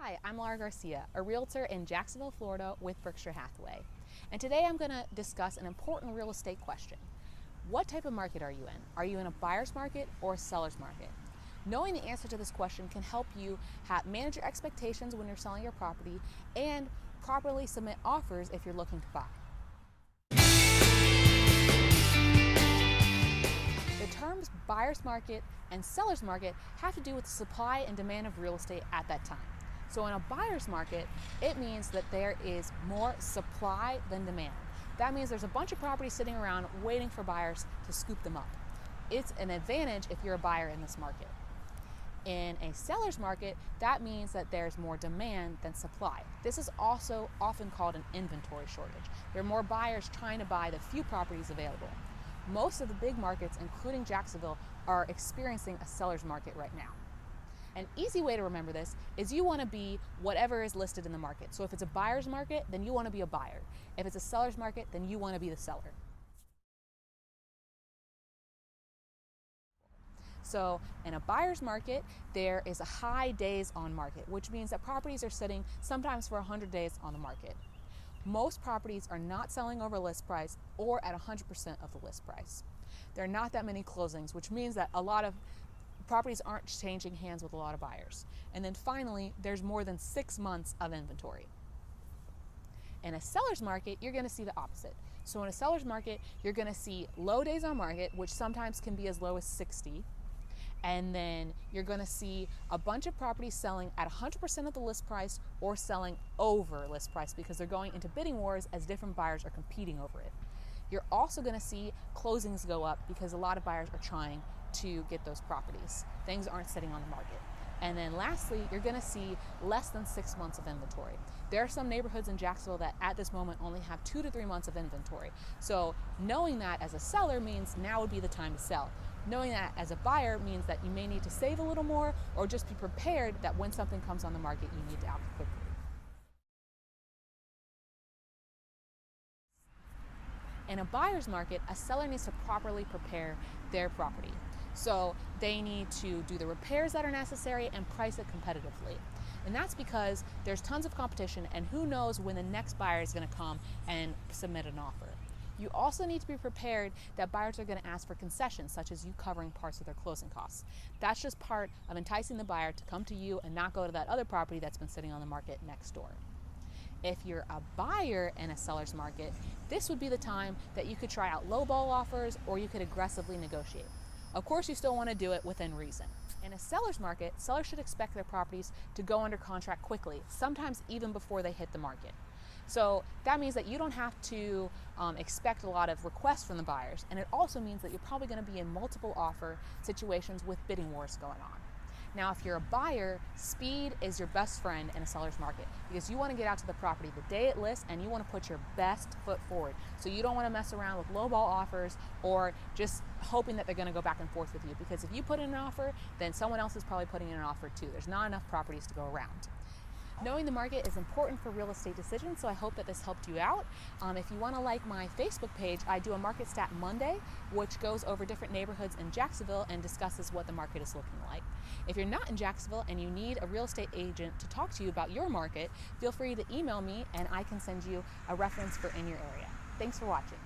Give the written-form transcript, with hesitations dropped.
Hi, I'm Laura Garcia, a realtor in Jacksonville, Florida with Berkshire Hathaway. And today I'm going to discuss an important real estate question. What type of market are you in? Are you in a buyer's market or a seller's market? Knowing the answer to this question can help you manage your expectations when you're selling your property and properly submit offers if you're looking to buy. The terms buyer's market and seller's market have to do with the supply and demand of real estate at that time. So in a buyer's market, it means that there is more supply than demand. That means there's a bunch of properties sitting around waiting for buyers to scoop them up. It's an advantage if you're a buyer in this market. In a seller's market, that means that there's more demand than supply. This is also often called an inventory shortage. There are more buyers trying to buy the few properties available. Most of the big markets, including Jacksonville, are experiencing a seller's market right now. An easy way to remember this is you want to be whatever is listed in the market. So if it's a buyer's market, then you want to be a buyer. If it's a seller's market, then you want to be the seller. So in a buyer's market, there is a high days on market, which means that properties are sitting sometimes for 100 days on the market. Most properties are not selling over list price or at 100% of the list price. There are not that many closings, which means that a lot of properties aren't changing hands with a lot of buyers. And then finally, there's more than 6 months of inventory. In a seller's market, you're going to see the opposite. So in a seller's market, you're going to see low days on market, which sometimes can be as low as 60. And then you're going to see a bunch of properties selling at 100% of the list price or selling over list price because they're going into bidding wars as different buyers are competing over it. You're also going to see closings go up because a lot of buyers are trying to get those properties. Things aren't sitting on the market. And then lastly, you're going to see less than 6 months of inventory. There are some neighborhoods in Jacksonville that at this moment only have 2 to 3 months of inventory. So knowing that as a seller means now would be the time to sell. Knowing that as a buyer means that you may need to save a little more or just be prepared that when something comes on the market, you need to act quickly. In a buyer's market, a seller needs to properly prepare their property. So they need to do the repairs that are necessary and price it competitively. And that's because there's tons of competition and who knows when the next buyer is going to come and submit an offer. You also need to be prepared that buyers are going to ask for concessions, such as you covering parts of their closing costs. That's just part of enticing the buyer to come to you and not go to that other property that's been sitting on the market next door. If you're a buyer in a seller's market, this would be the time that you could try out lowball offers or you could aggressively negotiate. Of course, you still want to do it within reason. In a seller's market, sellers should expect their properties to go under contract quickly, sometimes even before they hit the market. So that means that you don't have to expect a lot of requests from the buyers, and it also means that you're probably going to be in multiple offer situations with bidding wars going on. Now, if you're a buyer, speed is your best friend in a seller's market because you want to get out to the property the day it lists and you want to put your best foot forward. So you don't want to mess around with lowball offers or just hoping that they're going to go back and forth with you, because if you put in an offer, then someone else is probably putting in an offer too. There's not enough properties to go around. Knowing the market is important for real estate decisions, so I hope that this helped you out. If you want to like my Facebook page, I do a Market Stat Monday, which goes over different neighborhoods in Jacksonville and discusses what the market is looking like. If you're not in Jacksonville and you need a real estate agent to talk to you about your market, feel free to email me and I can send you a reference for in your area. Thanks for watching.